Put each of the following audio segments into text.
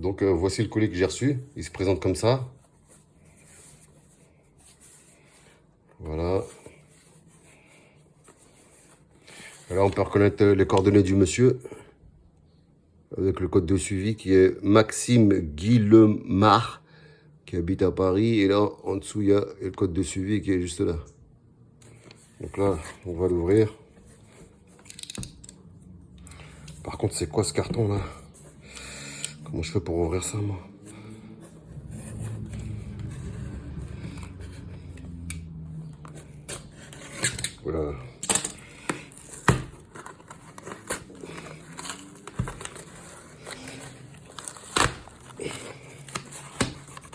Donc voici le colis que j'ai reçu. Il se présente comme ça. Voilà. Et là, on peut reconnaître les coordonnées du monsieur. Avec le code de suivi qui est Maxime Guillemard, qui habite à Paris. Et là, en dessous, il y a le code de suivi qui est juste là. Donc là, on va l'ouvrir. Par contre, c'est quoi ce carton là? Comment je fais pour ouvrir ça, moi? Voilà.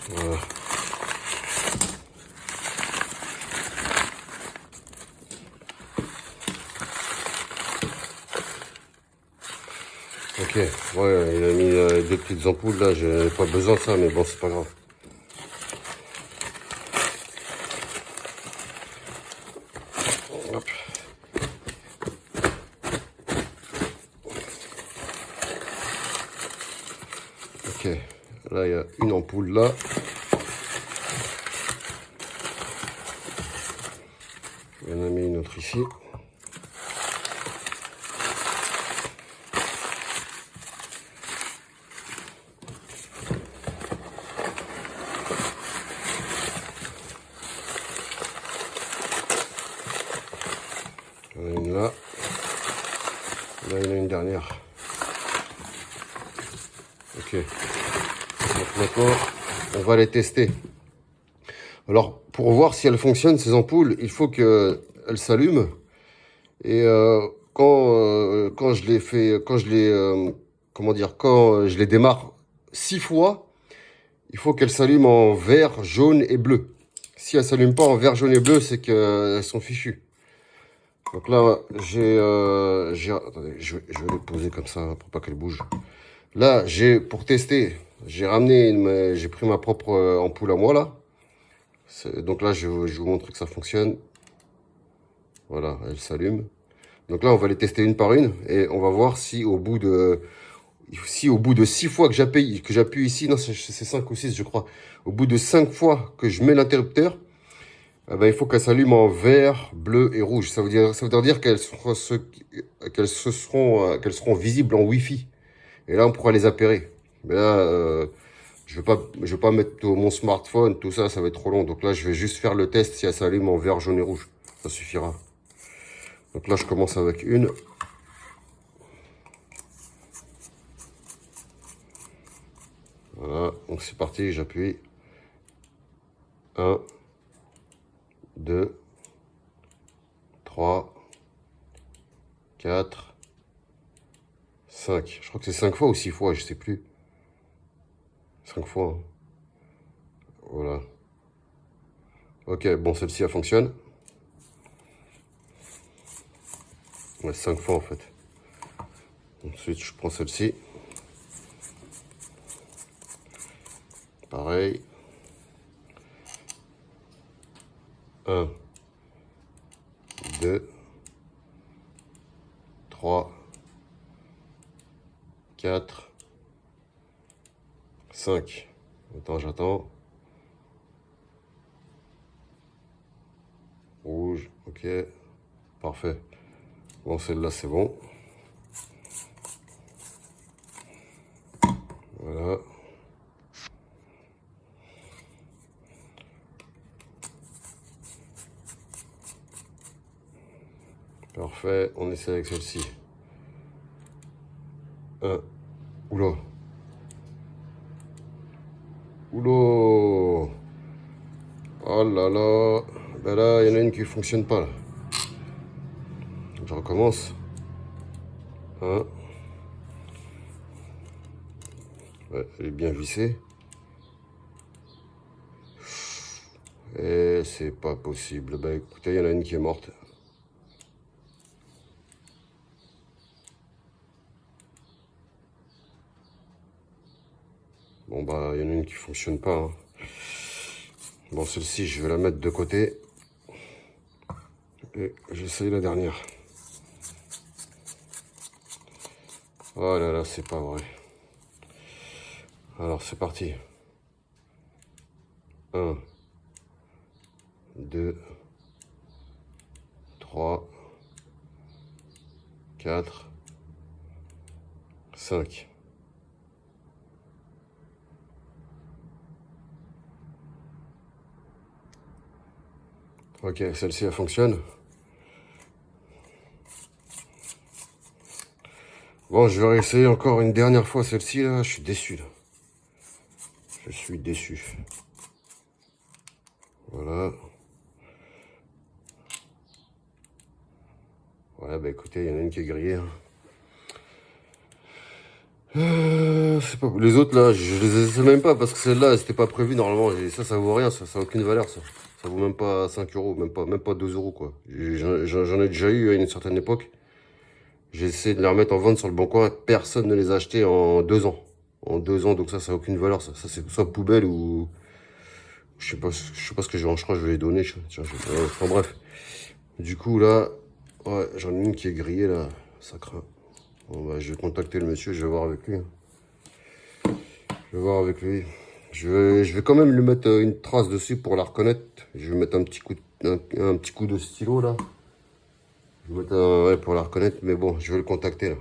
Voilà. Ok, ouais, il a mis deux petites ampoules là, j'ai pas besoin de ça, mais bon, c'est pas grave. Hop. Ok, là il y a une ampoule là. Il y en a mis une autre ici. Il y en a une là. Là, il y en a une dernière. Ok. Donc maintenant, on va les tester. Alors, pour voir si elles fonctionnent, ces ampoules, il faut qu'elles s'allument. Et quand je les fais, quand je les démarre 6 fois, il faut qu'elles s'allument en vert, jaune et bleu. Si elles s'allument pas en vert, jaune et bleu, c'est qu'elles sont fichues. Donc là, attendez, je vais les poser comme ça pour pas qu'elles bougent. Là, pour tester, j'ai pris ma propre ampoule à moi là. Donc là, je vais vous montrer que ça fonctionne. Voilà, elle s'allume. Donc là, on va les tester une par une et on va voir si au bout de 6 fois que j'appuie ici, non, c'est 5 ou 6, je crois. Au bout de 5 fois que je mets l'interrupteur, eh ben, il faut qu'elles s'allument en vert, bleu et rouge. Ça veut dire qu'elles seront visibles en Wi-Fi. Et là, on pourra les appairer. Mais là, je vais pas mettre mon smartphone, tout ça, ça va être trop long. Donc là, je vais juste faire le test si elles s'allument en vert, jaune et rouge. Ça suffira. Donc là, je commence avec une. Voilà, donc c'est parti, j'appuie. 1, 2, 3, 4, 5. Je crois que c'est 5 fois ou 6 fois, je sais plus. 5 fois. Hein. Voilà. Ok, bon, celle-ci, elle fonctionne. Ouais, 5 fois en fait. Ensuite, je prends celle-ci. Pareil. 1, 2, 3, 4, 5. Attends, j'attends. Rouge, ok. Parfait. Bon, celle-là, c'est bon. Voilà. Parfait, on essaie avec celle-ci. Oula. Oula. Oh là là. Ben là, il y en a une qui ne fonctionne pas là. Je recommence. Ouais, elle est bien vissée. Et c'est pas possible. Bah écoutez, il y en a une qui est morte. Bon bah, il y en a une qui fonctionne pas. Hein. Bon, celle-ci, je vais la mettre de côté. Et j'essaye la dernière. Oh là là, c'est pas vrai. Alors c'est parti. 1, 2, 3, 4, 5. Ok, celle-ci elle fonctionne. Bon, je vais essayer encore une dernière fois celle-ci là. Je suis déçu là. Je suis déçu. Voilà. Ouais, bah écoutez, il y en a une qui est grillée. Hein. C'est pas... Les autres là, je les essaie même pas parce que celle-là, c'était pas prévu normalement. Et ça vaut rien, ça a aucune valeur ça. Ça vaut même pas 5 euros, même pas 2 euros quoi. J'en ai déjà eu à une certaine époque. J'ai essayé de les remettre en vente sur le bon coin. Personne ne les a achetés en 2 ans. En 2 ans, donc ça a aucune valeur. Ça c'est soit poubelle ou... je sais pas ce que je vais en... Je crois que je vais les donner. Tiens, enfin bref. Du coup là, ouais, j'en ai une qui est grillée là. Ça craint. Bon bah je vais contacter le monsieur, je vais voir avec lui. Hein. Je vais voir avec lui. Je vais quand même lui mettre une trace dessus pour la reconnaître. Je vais mettre un petit coup de stylo là. Je vais mettre ouais, pour la reconnaître, mais bon, je vais le contacter là.